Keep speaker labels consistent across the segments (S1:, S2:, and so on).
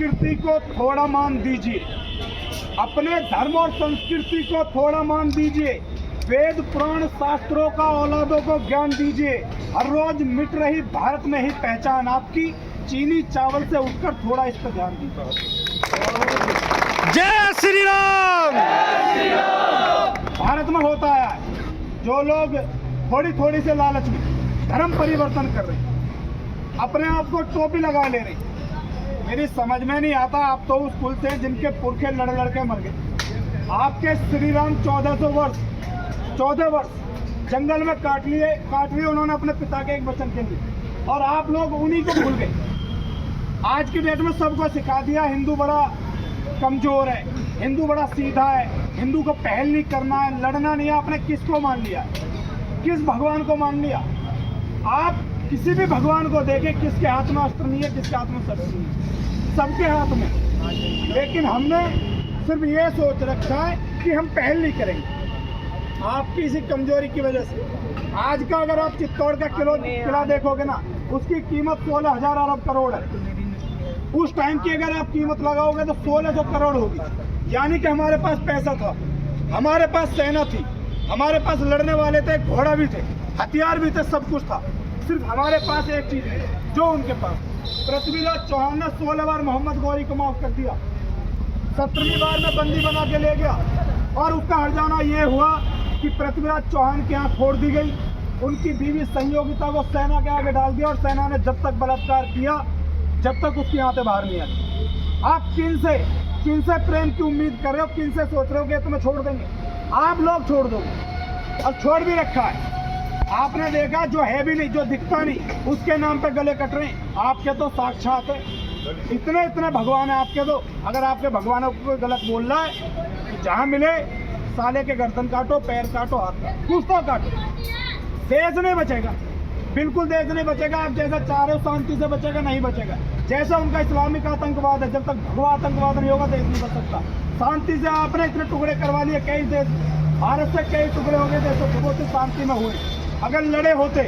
S1: संस्कृति को थोड़ा मान दीजिए, अपने धर्म और संस्कृति को थोड़ा मान दीजिए, वेद पुराण शास्त्रों का औलादों को ज्ञान दीजिए। हर रोज मिट रही भारत में ही पहचान आपकी, चीनी चावल से उठकर थोड़ा इस पर ध्यान दीजिए।
S2: जय श्री राम।
S1: भारत में होता है जो लोग थोड़ी थोड़ी से लालच में धर्म परिवर्तन कर रहे हैं, अपने आप को टोपी लगा ले रहे हैं। मेरी समझ में नहीं आता, आप तो उस कुल से जिनके पुरखे लड़ लड़के मर गए। आपके श्री राम 14 वर्ष जंगल में काट लिए उन्होंने अपने पिता के एक वचन के लिए, और आप लोग उन्हीं को भूल गए। आज की डेट में सबको सिखा दिया हिंदू बड़ा कमजोर है, हिंदू बड़ा सीधा है, हिंदू को पहल नहीं करना है, लड़ना नहीं है। आपने किसको मान लिया, किस भगवान को मान लिया? आप किसी भी भगवान को देखें, किसके हाथ में अस्त्र नहीं है, किसके हाथ में शस्त्र नहीं है, सबके हाथ में। लेकिन हमने सिर्फ ये सोच रखा है कि हम पहल नहीं करेंगे। आपकी इसी कमजोरी की वजह से आज का अगर आप चित्तौड़ का किला देखोगे ना, उसकी कीमत 16,000 अरब करोड़ है। उस टाइम की अगर आप कीमत लगाओगे तो 1600 करोड़ होगी। यानी कि हमारे पास पैसा था, हमारे पास सेना थी, हमारे पास लड़ने वाले थे, घोड़ा भी थे, हथियार भी थे, सब कुछ था। सिर्फ हमारे पास एक चीज है जो उनके पास। पृथ्वीराज चौहान ने 16 बार मोहम्मद गौरी को माफ कर दिया, 17वीं बार में बंदी बना के ले गया, और उसका हट जाना ये हुआ कि पृथ्वीराज चौहान की आंख फोड़ दी गई, उनकी बीवी संयोगिता को सेना के आगे डाल दिया, और सेना ने जब तक बलात्कार किया जब तक उसकी आंतें बाहर नहीं आई। आप किन से प्रेम की उम्मीद कर रहे हो, किन से सोच रहे हो कि तुम्हें छोड़ देंगे? आप लोग छोड़ दोगे, और छोड़ भी रखा है। आपने देखा जो है भी नहीं, जो दिखता नहीं, उसके नाम पे गले कट रहे हैं। आपके तो साक्षात है, इतने भगवान है आपके। तो अगर आपके भगवानों को कोई गलत बोल रहा है तो जहाँ मिले साले के गर्दन काटो, पैर काटो, हाथ काटो, कुछ तो काटो। देश नहीं बचेगा, बिल्कुल देश नहीं बचेगा। आप जैसा चाह रहे हो शांति से बचेगा, नहीं बचेगा। जैसा उनका इस्लामिक आतंकवाद है, जब तक भगवा आतंकवाद नहीं होगा देश नहीं बच सकता। शांति से आपने इतने टुकड़े करवा लिए, कई देश भारत से कई टुकड़े हो गए देशों के, वो शांति में हुए। अगर लड़े होते,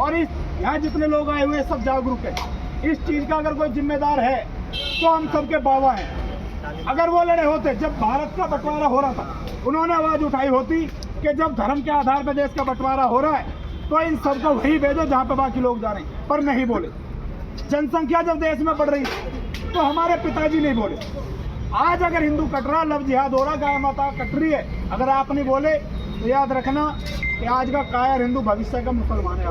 S1: और इस यहाँ जितने लोग आए हुए सब जागरूक है, इस चीज का अगर कोई जिम्मेदार है तो हम सबके बाबा हैं। अगर वो लड़े होते, जब भारत का बंटवारा हो रहा था, उन्होंने आवाज उठाई होती कि जब धर्म के आधार पर देश का बंटवारा हो रहा है तो इन सबको वही भेजो जहाँ पे बाकी लोग जा रहे हैं, पर नहीं बोले। जनसंख्या जब देश में बढ़ रही तो हमारे पिताजी नहीं बोले। आज अगर हिंदू कट रहा, लव जिहाद हो रहा, गाय माता कट रही है, अगर आप नहीं बोले तो याद रखना कि आज का कायर हिंदू भविष्य का मुसलमान है।